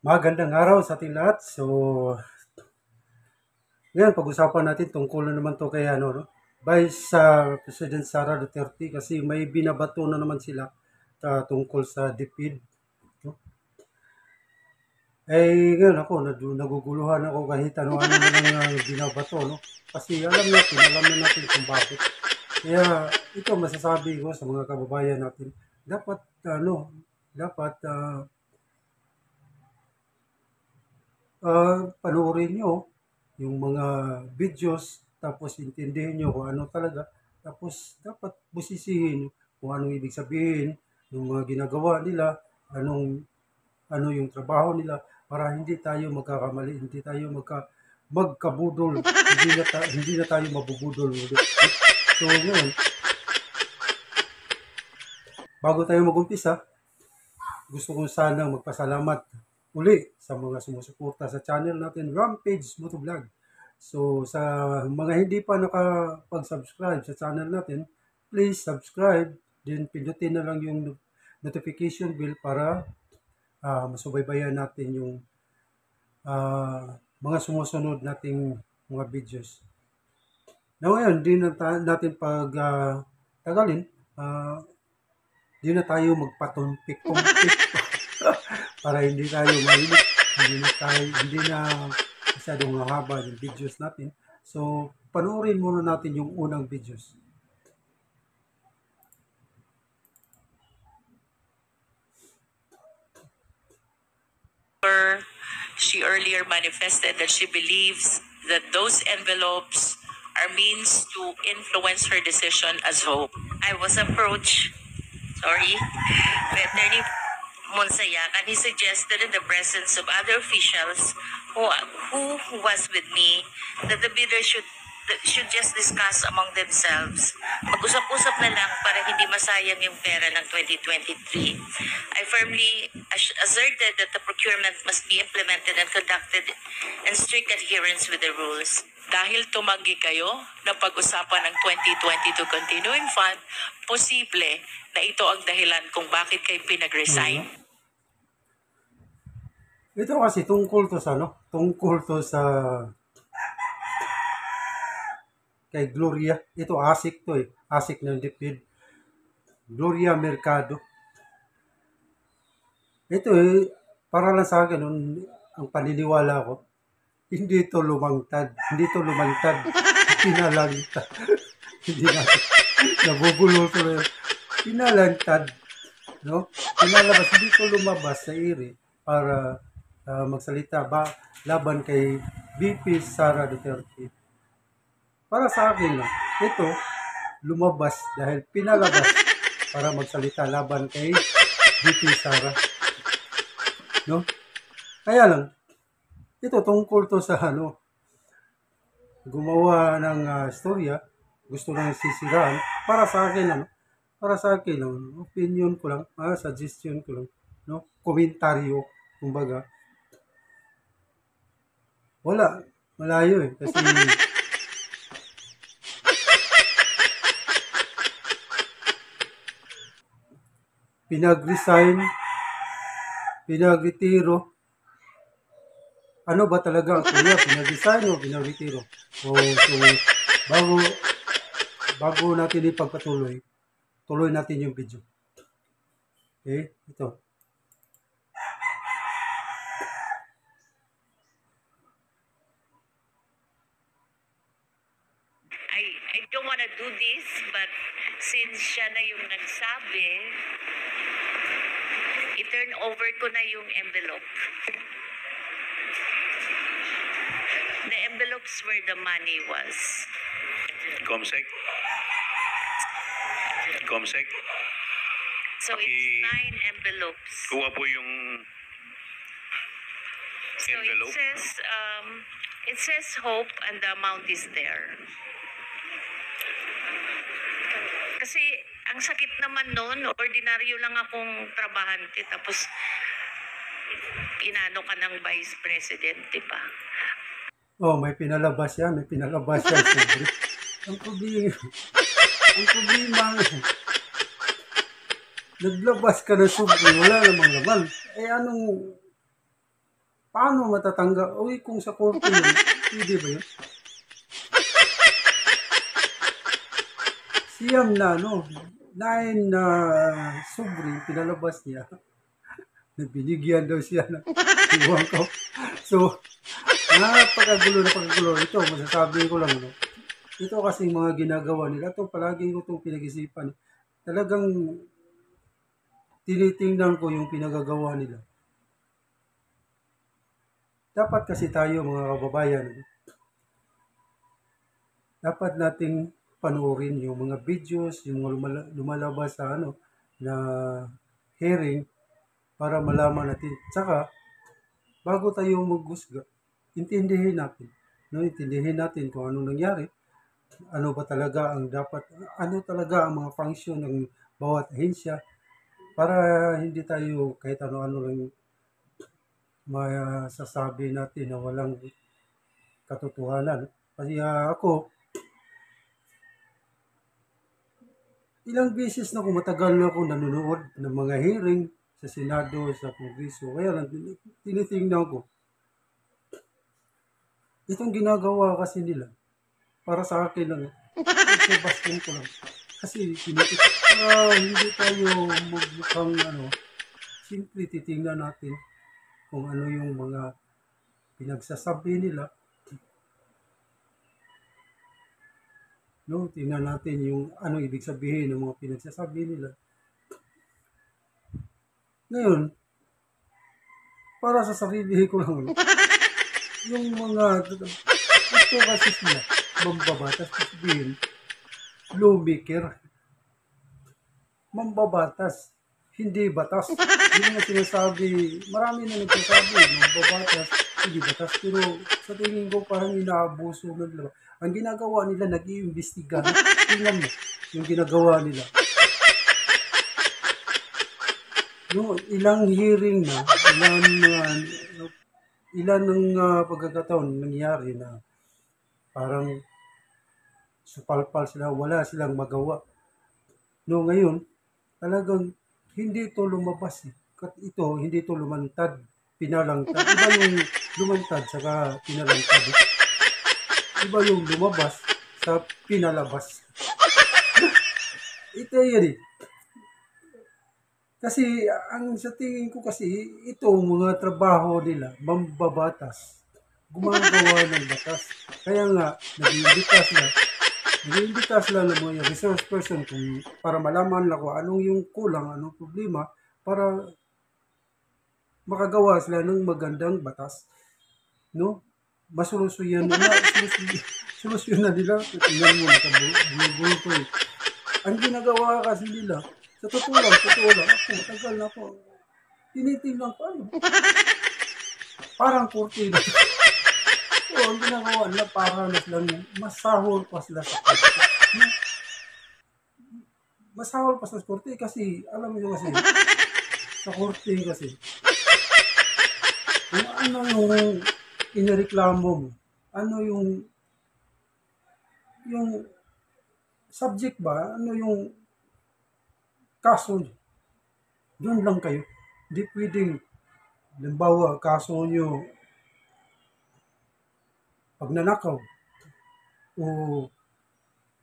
Magandang araw sa ating lahat. So, ngayon pag-usapan natin tungkol na naman to kay Vice President Sara Duterte kasi may binabato na naman sila tungkol sa DepEd. No? Ngayon ako, naguguluhan ako kahit ano-ano na lang binabato. No? Kasi alam na natin kung bakit. Kaya ito masasabi ko sa mga kababayan natin, dapat dapat panoorin nyo yung mga videos, tapos intindihin nyo kung ano talaga, tapos dapat busisihin kung anong ibig sabihin ng mga ginagawa nila, ano yung trabaho nila, para hindi tayo magkakamali, hindi tayo magkabudol, hindi na tayo mabubudol ulit. So ngayon, bago tayo mag-umpisa, gusto kong sanang magpasalamat uli sa mga sumusuporta sa channel natin, Rampage Motovlog. So sa mga hindi pa nakapag-subscribe sa channel natin, please subscribe, then pindutin na lang yung notification bell para masubaybayan natin yung mga sumusunod nating mga videos. Now ngayon, di na natin tagalin, di na tayo magpatumpik-tumpik para hindi tayo mahilig, hindi na masyadong haba yung videos natin. So, panoorin muna natin yung unang videos. She earlier manifested that she believes that those envelopes are means to influence her decision as hope. I was approached, by Attorney Monsayak, and he suggested in the presence of other officials who was with me that the bidder should just discuss among themselves. Mag-usap-usap na lang para hindi masayang yung pera ng 2023. I firmly asserted that the procurement must be implemented and conducted in strict adherence with the rules. Dahil tumanggi kayo na pag-usapan ng 2022 Continuing Fund, posible na ito ang dahilan kung bakit kayo pinag-resign. Ito kasi tungkol to sa kay Gloria. Ito ASIC to ASIC ng DepEd. Gloria Mercado. Ito para lang sa akin, ang paniniwala ko, hindi ito lumangtad. Pinalangtad. Hindi na. Nabubulol ko na. Pinalangtad. No? Pinalabas. Hindi ito lumabas sa iri para magsalita laban kay VP Sara Duterte. Para sa akin, ito lumabas dahil pinalabas para magsalita laban kay VP Sara. No? Kaya lang, ito tungkol to sa gumawa ng storya, gusto nang sisiraan. Para sa akin, opinion ko lang, suggestion ko lang, no? Komentaryo, kumbaga. Wala, malayo kasi pinagretiro. Ano ba talaga kuya, pinag-resign o pinagretiro? So bago natin ipagpatuloy, tuloy natin yung video. Okay, ito. I don't want to do this, but since siya na yung nagsabi, i-turn over ko na yung envelope. The envelopes where the money was. Comsec. So it's 9 envelopes. Kuha po yung So envelope. it says hope and the amount is there. Kasi ang sakit naman noon, ordinaryo lang akong trabahante, tapos inano ka ng Vice President, di ba? Oh, may pinalabas yan. Sobre. Ang problema, naglabas ka na sobre, wala namang laman. Paano matatanggal? Uy, kung sa korte yun, pwede ba yun? Siyam na, 9 na sobre, pinalabas niya. Binigyan daw siya ng iwan ko. So, napakagulo. Ito, masasabi ko lang, ito kasi mga ginagawa nila. Ito, palagi ko itong pinag-isipan. Talagang tinitingnan ko yung pinagagawa nila. Dapat kasi tayo, mga kababayan, dapat nating panoorin yung mga videos, yung mga lumalabas sa na hearing para malaman natin. Tsaka, bago tayo maghusga, intindihin natin. Intindihin natin kung ano nangyari, ano ba talaga ang dapat, ano talaga ang mga function ng bawat ahensya para hindi tayo kahit ano-ano lang masasabi natin na walang katotohanan. Kasi ako, ilang beses na matagal na ako nanonood ng mga hearing sa Senado, sa Kongreso. Kaya lang, tinitingnan ko. Itong ginagawa kasi nila, para sa akin lang, Sebastian ko lang. Kasi hindi tayo magmukhang simple titingnan natin kung ano yung mga pinagsasabi nila. Tingnan natin yung ano ibig sabihin ng mga pinagsasabi nila. Ngayon, para sa sarili ko lang, yung mga, ito kasi sila, mambabatas, sabihin, lawmaker, mambabatas, hindi batas. Yung mga sinasabi, marami na nagsasabi, mambabatas, hindi batas, pero sa tingin ko parang inaabuso na nila. Ang ginagawa nila, nag-iimbestiga. Tingnan mo, yung ginagawa nila. Ilang hearing na, ilan ng pagkakataon nangyari na parang supalpal sila, wala silang magawa. Ngayon, talagang hindi ito lumabas. Ito, hindi ito lumantad, pinalangtad. Iba yung lumantad saka pinalangtad. Iba yung lumabas sa pinalabas. Ito yan eh. Kasi ang sa tingin ko kasi ito mga trabaho nila, mambabatas, gumagawa ng batas. Kaya nga, nag-iimbita sila ng mga resource person para malaman lang kung anong yung kulang, anong problema, para makagawa sila ng magandang batas. Masolusyon na nila. Tingnan mo, nakabulo ko eh. Ang ginagawa kasi nila, sa totoo lang, ako, matagal na ako. Tinitingnan ko, parang korte na. Ang ginagawa nila, parang masahol pa sila sa korte. Masahol pa sa korte kasi, alam mo kasi, sa korte kasi, kung ano yung inireklamo mo, ano yung subject ba, ano yung kaso nyo, doon lang kayo. Hindi pwedeng, halimbawa, kaso nyo pagnanakaw o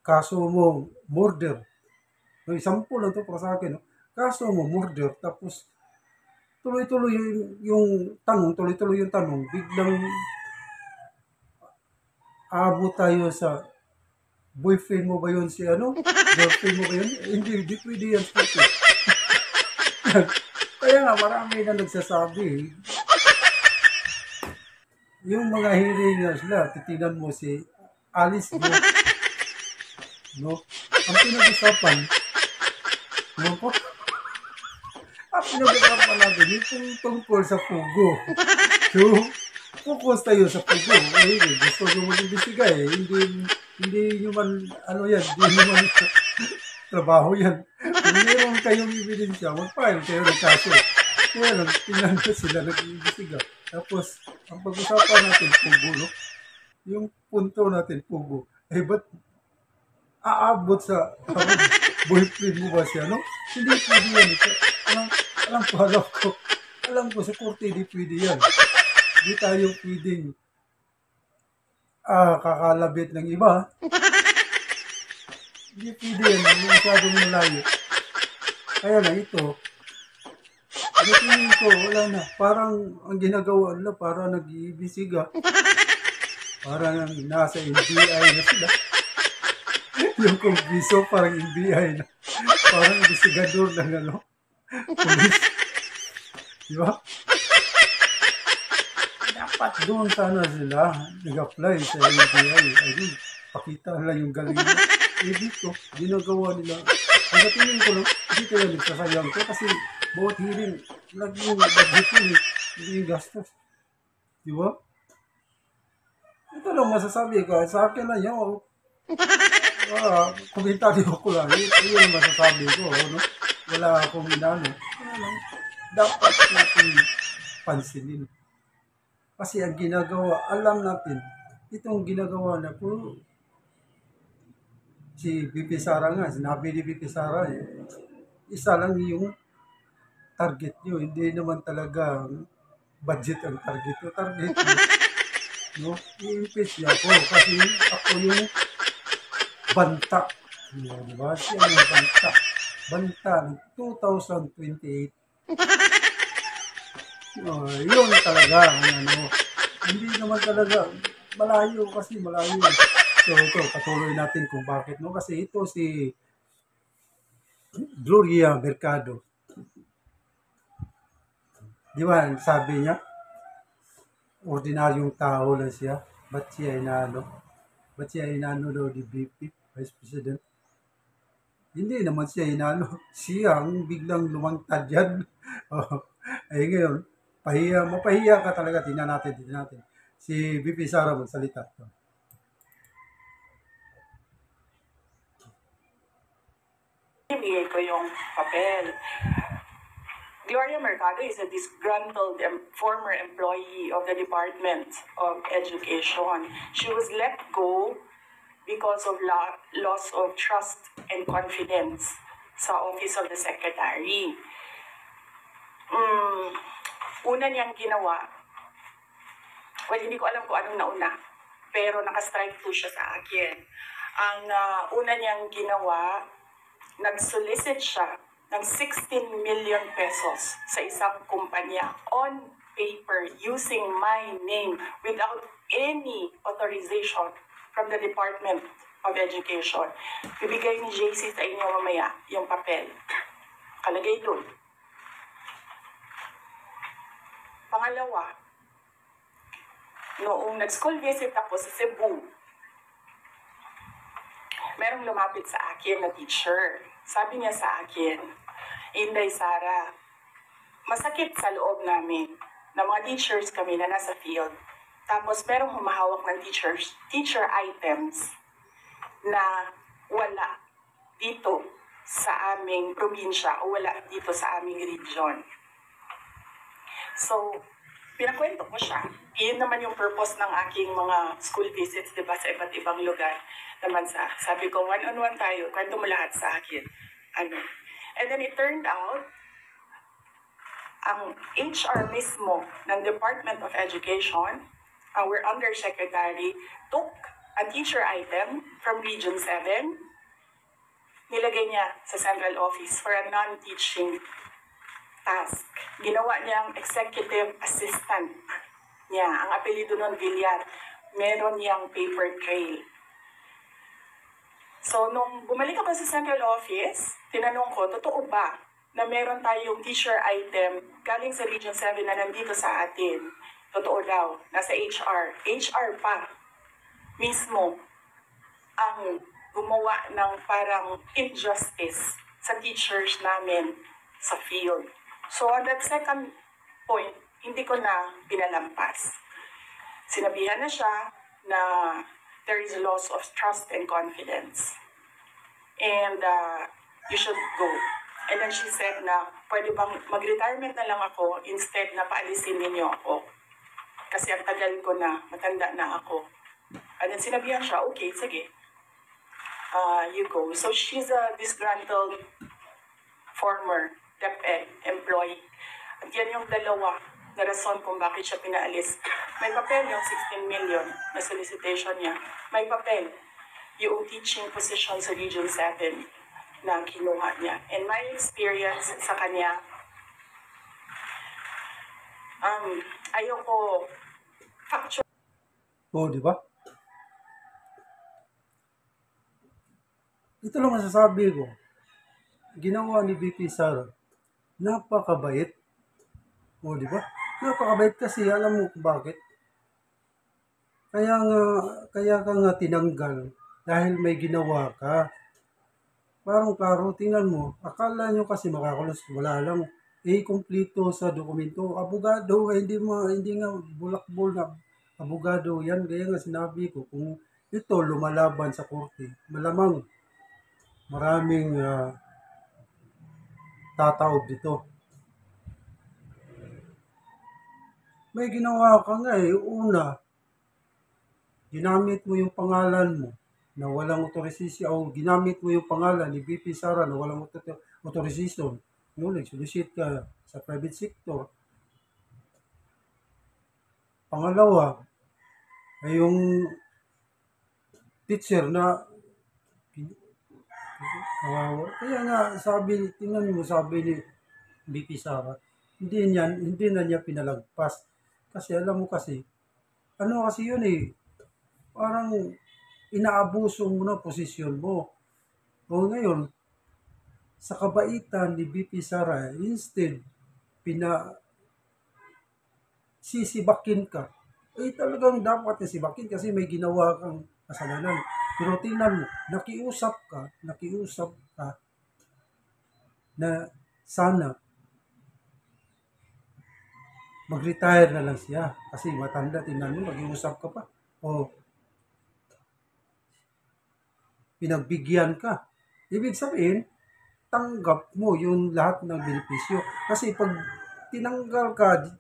kaso mo murder. Example lang to para sa akin. Kaso mo murder, tapos tuloy-tuloy yung tanong, biglang abot tayo sa boyfriend mo ba yun girlfriend mo ba yun? Hindi pwede yan. Kaya nga marami na nagsasabi. Yung mga hearing na sila, titignan mo si Alice Go. Ang pinag-usapan, natin yung tungkol sa pugo. So, focus tayo sa pugo. Gusto nyo mag-imbestiga eh. Hindi nyo man, hindi nyo man trabaho yan. Kung meron kayong ebidensya, mag-file kayo ng kaso. Kaya lang, tingnan ko sila nag-imbestiga. Tapos, ang pag-usapan natin, pugo, yung punto natin, pugo. Ba't aabot sa boyfriend mo ba siya, Hindi pwede yan. Alam ko sa korte, hindi pwede yan. Hindi tayo pwedeng kakalabit ng iba. Hindi pwede yan, hindi masyadong malayo. Kaya na ito, tingin ko, wala na. Parang ang ginagawa nila, parang nag-iibisiga. Parang nasa NBI na sila. Yung kongreso, parang NBI na. Parang investigador ng police. Di ba? Dapat doon sana sila nag-apply sa NBI. Ayun, pakita nila yung galing nila. Dito, ginagawa nila. Ang tingin ko lang, hindi kaya nagsasayang ko kasi bawat hearing, laging budget yun eh. Hindi yung gastos. Di ba? Ito lang masasabi ko. Sa akin lang yun. Komentaryo ko lang. Ito yung masasabi ko. No? Wala akong inano. Dapat natin pansinin. Kasi ang ginagawa, alam natin, itong ginagawa na po, si BP Sara nga, sinabi ni BP Sara, isa lang yung target nyo. Hindi naman talaga budget ang target nyo. Target nyo, no? I-impeach niya ako kasi ako yung banta. Diba? Siya yung banta. Banta ng 2028. Yun talaga. Hindi naman talaga. Malayo kasi, malayo. So ito, patuloy natin kung bakit. No? Kasi ito si Gloria Mercado. Di ba, sabi niya, ordinaryong tao lang siya. Ba't siya inano? Ba't siya inano daw di BP, Vice President? Hindi naman siya inano. Siya ang biglang lumangtad yan. Ay ngayon, mapahiya ka talaga. Tingnan natin. Si BP Sara magsalita. Ibigay ko yung papel. Gloria Mercado is a disgruntled former employee of the Department of Education. She was let go because of loss of trust and confidence sa Office of the Secretary. Una niyang ginawa, well, hindi ko alam kung anong nauna, pero nakastrike po siya sa akin. Ang una niyang ginawa, nag-solicit siya ng 16 million pesos sa isang kumpanya on paper using my name without any authorization from the Department of Education. Bibigay ni JC sa inyo mamaya yung papel. Kalagay doon. Pangalawa, noong nag-school visit ako sa Cebu, merong lumapit sa akin na teacher. Sabi niya sa akin, Inday Sara, masakit sa loob namin na mga teachers kami na nasa field. Tapos merong humahawak ng teacher items na wala dito sa aming probinsya o wala dito sa aming region. So, pinakwento ko siya. Iyon naman yung purpose ng aking mga school visits, diba, sa iba't ibang lugar naman sabi ko, one-on-one tayo, kwento mo lahat sa akin. And then it turned out, ang HR mismo ng Department of Education, our undersecretary, took a teacher item from Region 7, nilagay niya sa central office for a non-teaching task. Ginawa niyang executive assistant niya. Ang apelido nun, Villar. Meron niyang paper trail. So, nung bumalik ako sa central office, tinanong ko, totoo ba na meron tayong teacher item galing sa Region 7 na nandito sa atin? Totoo daw, nasa HR. HR pa mismo ang gumawa ng parang injustice sa teachers namin sa field. So, on that second point, hindi ko na pinalampas. Sinabihan na siya na there is a loss of trust and confidence. And you should go. And then she said na, pwede bang mag-retirement na lang ako instead na paalisin ninyo ako. Kasi ang tagal ko na, matanda na ako. And then sinabihan siya, okay, sige. You go. So she's a disgruntled former DepEd employee. At yan yung dalawa na rason kung bakit siya pinaalis. May papel yung 16 million na solicitation niya. May papel yung teaching position sa Region 7 na kinuha niya. And my experience sa kanya, ayoko factual. O, di ba? Ito lang masasabi ko. Ginawa ni VP Sara, napakabait. O, di ba? Napakabait kasi alam mo kung bakit. Kaya ka nga tinanggal dahil may ginawa ka. Parang klaro, tingnan mo. Akala nyo kasi makakulos, wala lang. Kumpleto sa dokumento. Abogado, hindi nga bulakbol na abogado yan. Kaya nga sinabi ko, kung ito lumalaban sa korte, malamang maraming tataob dito. May ginawa ka nga una, ginamit mo yung pangalan mo na walang authorization o ginamit mo yung pangalan ni VP Sara na walang authorization. Nag-solicit ka sa private sector. Pangalawa, ay yung teacher na kawawa. Kaya nga tingnan mo sabi ni VP Sara, hindi na niya pinalagpas. Kasi alam mo kasi, ano kasi yun parang inaabuso mo na posisyon mo. O ngayon, sa kabaitan ni VP Sara, instead, sisibakin ka. Talagang dapat na sibakin kasi may ginawa kang kasalanan. Pero tingnan mo, nakiusap ka na sana mag-retire na lang siya. Kasi matanda, tingnan mo, mag-iusap ka pa. O, pinagbigyan ka. Ibig sabihin, tanggap mo yung lahat ng benepisyo. Kasi pag tinanggal ka,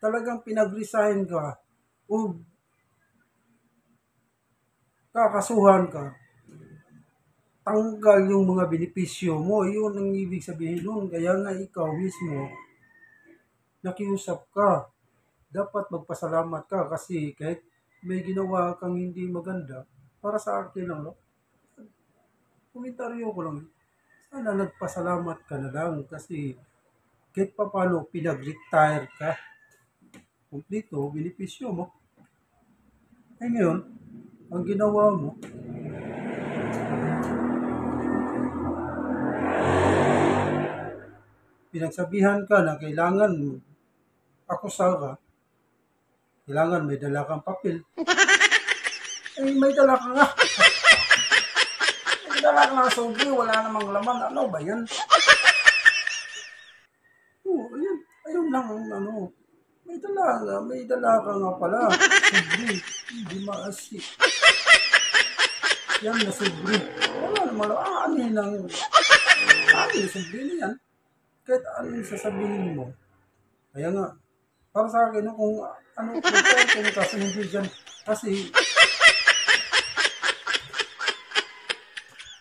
talagang pinag-resign ka, o kakasuhan ka, tanggal yung mga benepisyo mo. Yun ang ibig sabihin nun. Kaya nga ikaw mismo, nakiusap ka. Dapat magpasalamat ka kasi kahit may ginawa kang hindi maganda, para sa akin lang, komentaryo ko lang, sana nagpasalamat ka na lang kasi kahit pa paano pinag-retire ka, kumplito, benepisyo mo. Ngayon, ang ginawa mo, pinagsabihan ka na kailangan akusa ka, kailangan may dala kang papel. May dala ka nga. May dala ka nga sobre, wala namang laman. Ano ba yan? Ayan. Ayun lang ang May dala ka nga pala. Sobre. Hindi maasi. Yan na sobre. Wala naman. Ano yung sobre na yan? Kahit anong sasabihin mo. Kaya nga, para sa akin, kung kung kasi hindi dyan, kasi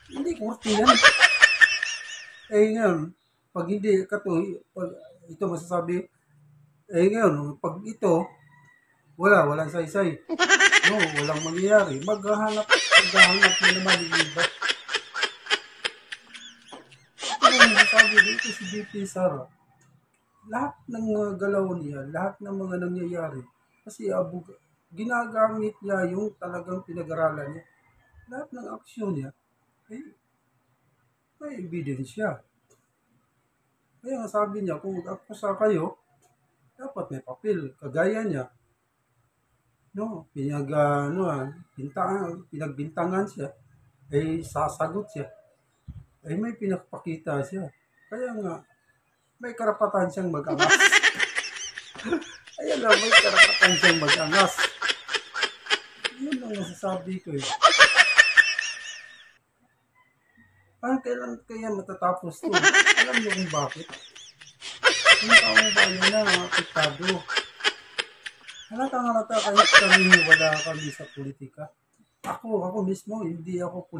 hindi kurti yan. Ngayon, pag hindi pag ito masasabi, ngayon, pag ito, walang saysay. No, walang mangyayari. Maghahanap na naman yung iba. Ito yung masasabi dito si VP Sara. Lahat ng mga galaw niya, lahat ng mga nangyayari, kasi ginagamit niya yung talagang pinag-aralan niya. Lahat ng aksyon niya, may ebidensya. Kaya nga sabi niya, kung mag-akusa kayo, dapat may papel. Kagaya niya, pinagbintangan siya, sasagot siya, may pinakpakita siya. Kaya nga, may karapatan siyang mag-angas. Ayan lang, may karapatan siyang mag-angas. Yun lang masasabi ko kailan kaya matatapos to? Alam niyo kung bakit? Yung taong bayan na apektado. Halata kahit kami wala kami sa politika. Ako mismo, hindi ako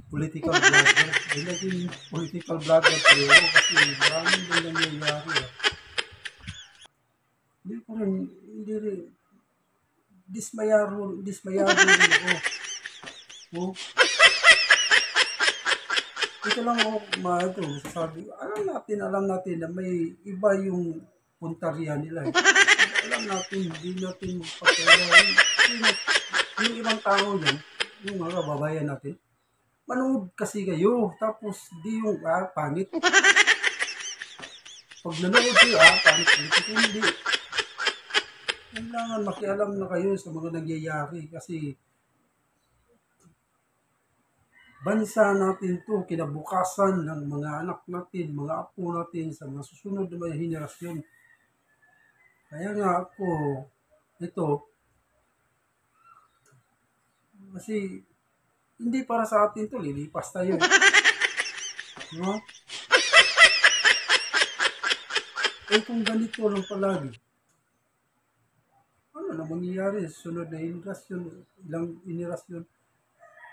political vlogger. Ay, naging political vlogger tayo kasi maraming din nangyayari. Hindi ko rin, hindi rin, dismayado rin ako. Oh, ito lang ako masasabi. Alam natin na may iba yung puntarya nila. Alam natin, hindi natin magpapalain. Yung ibang tao yan, yung mga babayan natin, manood kasi kayo, tapos di yung pangit. Pag nanood kayo, pangit. Hindi. Kailangan makialam na kayo sa mga nangyayari kasi bansa natin to, kinabukasan ng mga anak natin, mga apo natin sa mga susunod na mga henerasyon. Kaya nga ako, ito, kasi hindi para sa atin to, lilipas tayo. No? Eh kung ganito lang palagi, ano na mangyayari sa sunod na henerasyon, ilang henerasyon?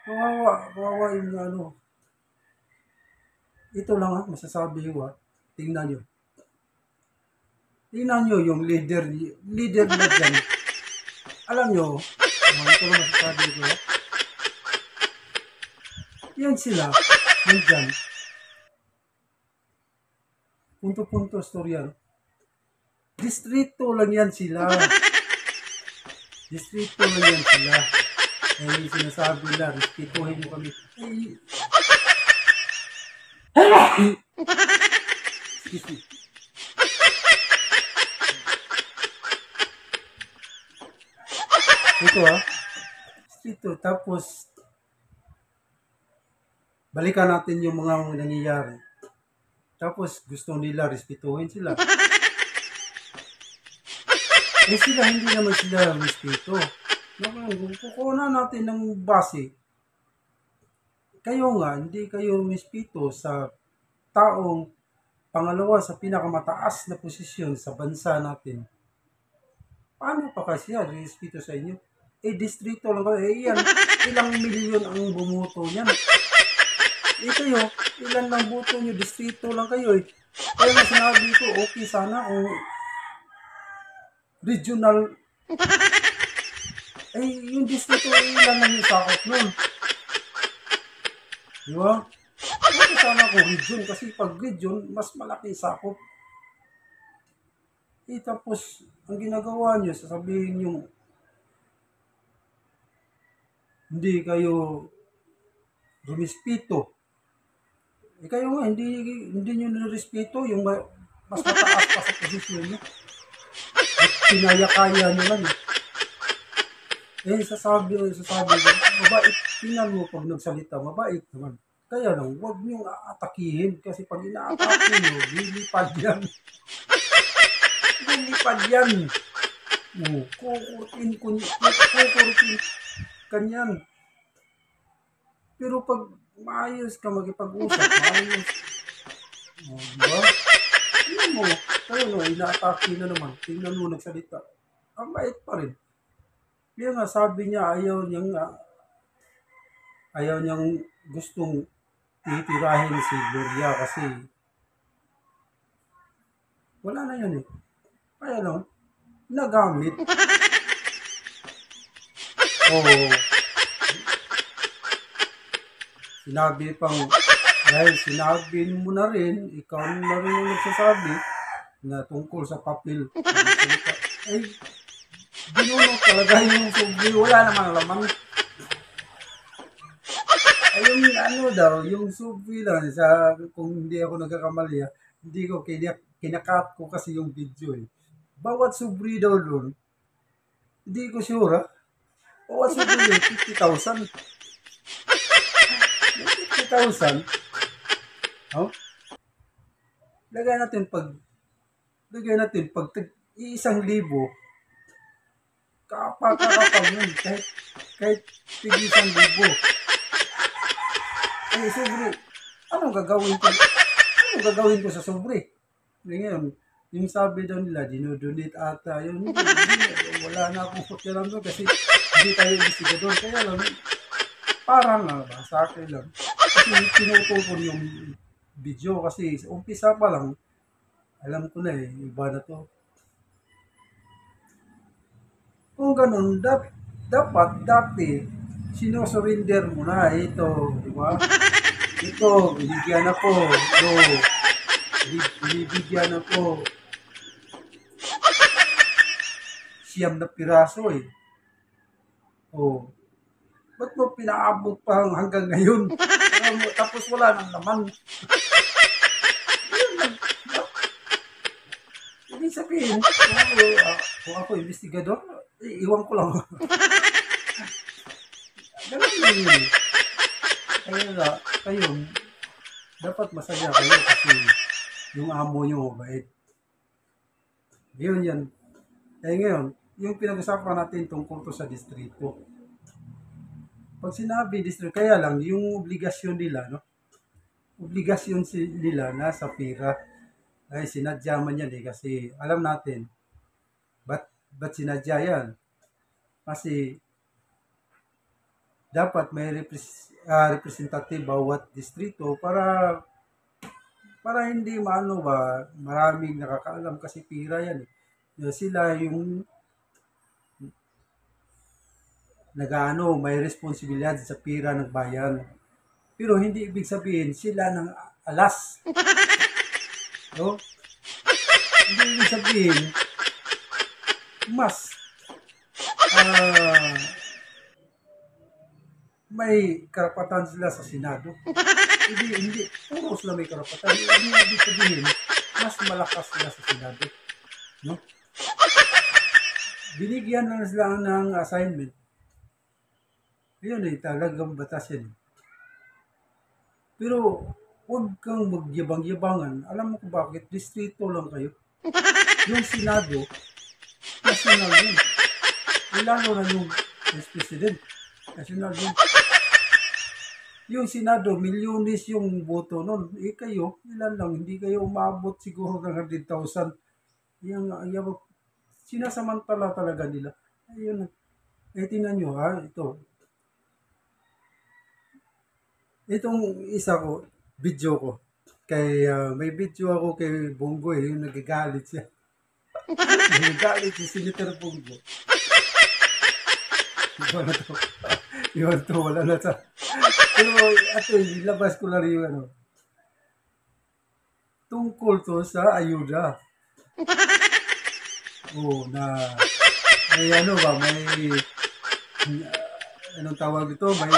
Kawawa yung ano. Ito lang masasabi ko tingnan nyo. Tingnan nyo yung leader na dyan. Alam nyo, ito lang masasabi ko. Yan sila, nandyan. Punto-punto storya. Distrito lang yan sila. Distrito lang yan sila. Eh, sinasabi nila, respetuhin mo kami. Excuse me. Ito distrito. Tapos, balikan natin yung mga nangyayari. Tapos, gusto nila, respetuhin sila. Eh sila, hindi naman sila respeto. Kukuha natin ng base. Kayo nga, hindi kayo respeto sa taong pangalawa sa pinakamataas na posisyon sa bansa natin. Paano pa kasi respeto sa inyo? Eh, distrito lang kayo. Eh, yan, ilang milyon ang bumuto niyan. Eh, kayo, ilan lang boto nyo, distrito lang kayo eh. Kaya nga sinabi ko, okay sana kung regional. Eh, yung distrito, ilan lang yung sakot nun. Di ba? Okay sana kung region, kasi pag region, mas malaki sakot. Eh, tapos, ang ginagawa nyo, sasabihin nyo, hindi kayo rumispito. Eh, kayo nga, hindi nyo nirespeto yung mas mataas pa sa posisyon nyo. Pinaya-kaya nyo lang eh. Eh, sasabi mabait. Tingnan mo pag nagsalita, mabait naman. Kaya lang, huwag niyong aatakihin kasi pag inaatake nyo, lilipad yan. Lilipad yan. Kukurtin kanyan. Pero pag maayos ka magipag-usap, maayos. Diba? Tingnan mo, kayo inaatake na naman. Tingnan mo nagsalita. Ang bait pa rin. Kaya nga sabi niya ayaw niyang gustong titirahin si Gloria kasi wala na yan eh. Kaya lang, nagamit. Dahil sinabi mo na rin, ikaw na rin yung nagsasabi na tungkol sa papel. Ay, binunok talaga yung subli, wala namang laman. Ayun yung subli lang, kung hindi ako nagkakamali, hindi ko kinakat ko kasi yung video eh. Bawat subli daw doon, hindi ko sure bawat subli yun, 50,000. 50,000? Oh? Lagay natin pag 1,000, kapag yun, kahit 1,000. Eh, sobre, anong gagawin ko sa sobre? Ngayon, yung sabi daw nila, dinodonate ata, yun, wala na akong pakialam doon kasi hindi tayo investigador, kaya lang, parang ba, sa akin lang. Kasi pinutol ko yung video kasi sa umpisa pa lang, alam ko na iba na to. Kung ganun, dapat dati, sinusurrender mo na ito, di ba? Ito, binibigyan ako. Ito, binibigyan ako. Siyam na piraso eh. Oh, ba't mo pinaabot pa hanggang ngayon? Tapos wala nang laman. Ibig sabihin, kung ako investigador, iwan ko lang. Ganun lang yun. Kaya kayo, dapat masaya kayo kasi yung amo nyo mabait. Yun yan. Kaya ngayon, yung pinag-usapan natin tungkol to sa distrito. Pag sinabi distrito, kaya lang, yung obligasyon nila, no? Obligasyon nila nasa pira. Ay, sinadya man yan kasi alam natin, ba't sinadya yan? Kasi dapat may representative bawat distrito para hindi maano ba, maraming nakakaalam kasi pira yan. Sila yung nagaano, may responsibilidad sa pira ng bayan. Pero hindi ibig sabihin sila ng alas. No? Hindi ibig sabihin mas may karapatan sila sa Senado. Hindi, puro sila may karapatan. Hindi ibig sabihin mas malakas sila sa Senado. No? Binigyan na sila ng assignment. Yun talagang batas yan. Pero huwag kang magyabang-yabangan. Alam mo kung bakit? Distrito lang kayo. Yung Senado, national yun. Lalo na yung Vice President. National yun. Yung Senado, milyones yung boto nun. Kayo, ilan lang. Hindi kayo umabot siguro ng 100,000. Yung sinasamantala talaga nila. Ayun. Tingnan nyo ito. Itong isa ko, video ko. May video ako kay Bongo yung nagagalit siya. Nagagalit si Senator Bongo. Iba na to. Iba to, wala na sa. Pero ilabas ko lang yung tungkol to sa ayuda. May anong tawag ito, may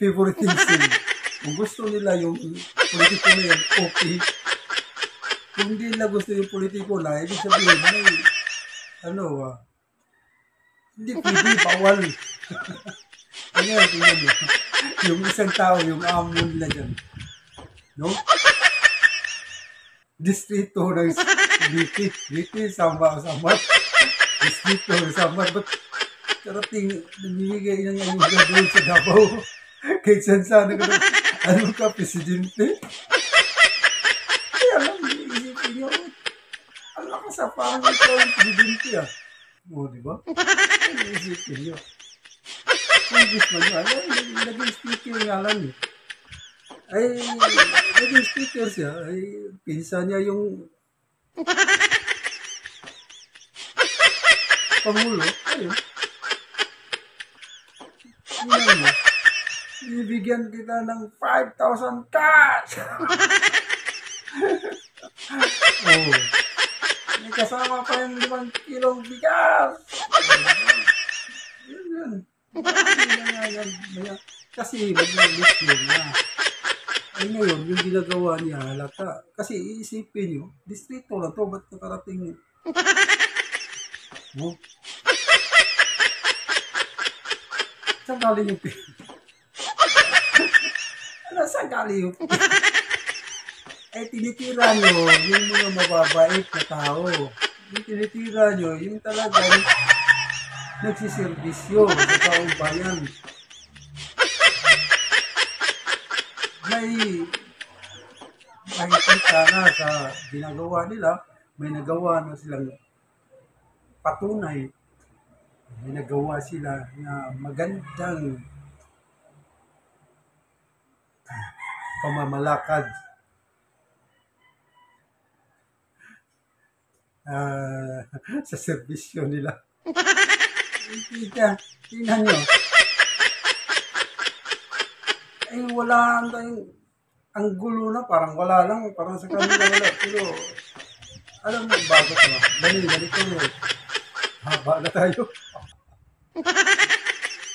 favoritism. Kung gusto nila yung politiko na yan, okay. Kung hindi nila gusto yung politiko na, ibig sabihin, hindi pwede, bawal. Tingnan mo. Yung isang tao, yung amo nila dyan. No? Distrito ng BP, Samar. Distrito ng Samar. Ba't karating, namimigay ng ayuda doon sa Davao? Kahit saan ano ka, presidente? Kaya lang, iisipin nyo, ang lakas sa pangit ko yung presidente di ba? Iisipin nyo. Congressman nyo, naging speaker nga lang naging speaker siya, pinsan niya yung Pangulo, ayun. Tingnan mo. Bibigyan kita ng 5,000 cash! May kasama pa yung 5 kilong bigas! Yun. Kasi mag-release yun na. Ngayon, yung ginagawa niya, halata. Kasi iisipin nyo, distrito lang to, ba't nakarating mo? Saan galing yung saan galing yung tinitira nyo yung mga mababait na tao. Yung tinitira nyo, yung talagang nagsiservisyo sa taong bayan. May nakikita na sa ginagawa nila, may nagawa na silang patunay, may nagawa sila na magandang pamamalakad ah, sa serbisyo nila. Tingnan nyo. Ay, wala ang gulo na, parang wala lang, parang sa kanila wala. Pero, alam mo, bakit no? Ganito yun. Haba na tayo.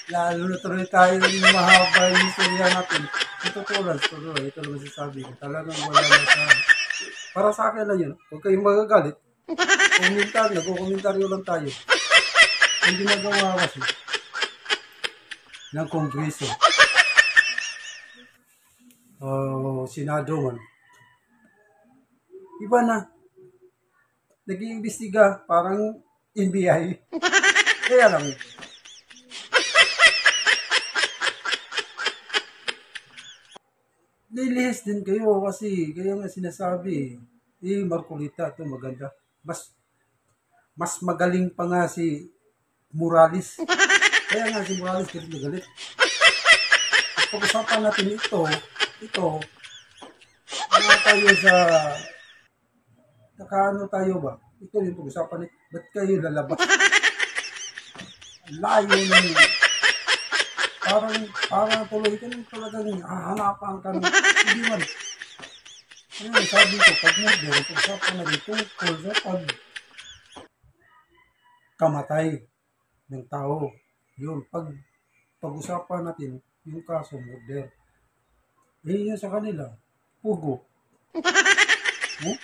Lalo na tuloy tayo yung mahaba yung istorya natin. Ito lang masasabi ko. Talagang wala na sa... Para sa akin lang yun. Huwag kayong magagalit. Nagko-komentaryo lang tayo. Ang ginagawa kasi ng Kongreso. Senado man. Iba na. Nag-iimbestiga, parang NBI. Kaya lang. Lilihis din kayo kasi kaya nga sinasabi, Marcolita ito maganda. Mas magaling pa nga si Morales. Kaya nga si Morales galit na galit. Pag-usapan natin ito, ano tayo sa, nakaano tayo ba? Ito yung pag-usapan nito. Ba't kayo lalabas? Layo ng, parang tuloy ka nang talagang hahanapan ka ng, hindi man. Ano sabi ko, pag pag-usapan na rin tungkol sa kamatay ng tao. Yun, pag-usapan natin yung kaso murder. Yun sa kanila, pugo. Ang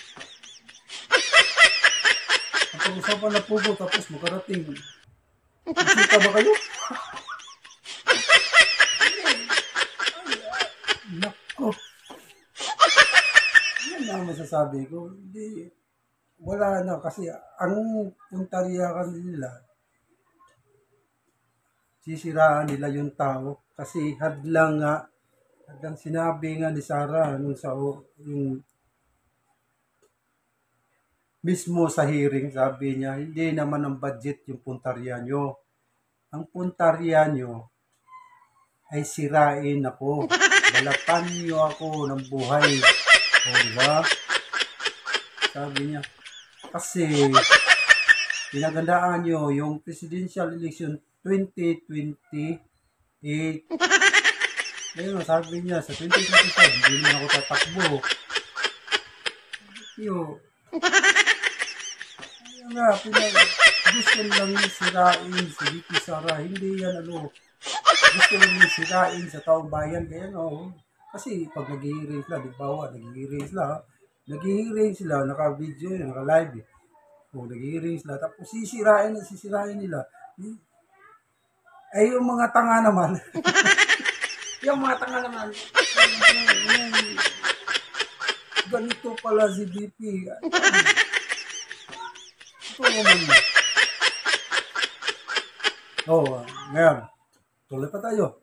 pag-usapan na pugo, tapos makarating. Kita ba kayo? Nako. Yan ang masasabi ko. Hindi, wala na kasi ang puntaryakan nila, sisiraan nila yung tao kasi hadlang sinabi nga ni Sarah nung yung mismo sa hearing, sabi niya hindi naman ang budget yung puntarya nyo, ang puntarya nyo ay sirain ako, balatan nyo ako ng buhay, o diba? Sabi niya kasi pinagandaan nyo yung presidential election 2028. Ngayon, sabi niya, sa 2025, hindi naman ako tatakbo. Kaya nga, gusto lang sirain si Vicky Sara. Hindi yan gusto lang sirain sa taong bayan. Kaya kasi pag nag-hearing sila, di ba, nag-hearing sila, naka-video, naka-live. Nag-hearing sila, tapos sisirain nila. Ay, yung mga tanga naman, ganito pala si BP. Ito naman. Ngayon, tuloy pa tayo.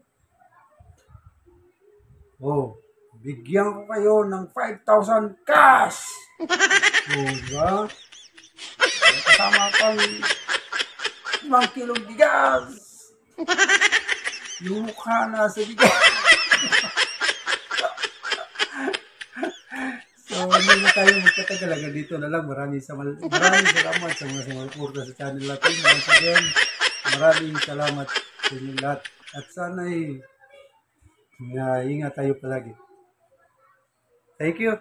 Bigyan ko kayo ng 5,000 cash. Diba? Kasama pang 5 kilong bigas. Yung mukha na sa bigas. So, hindi na tayo magtatagal. Hanggang dito na lang. Maraming salamat sa mga sumuporta sa channel natin. Once again, maraming salamat sa inyo lahat. At sana'y ingat tayo palagi. Thank you.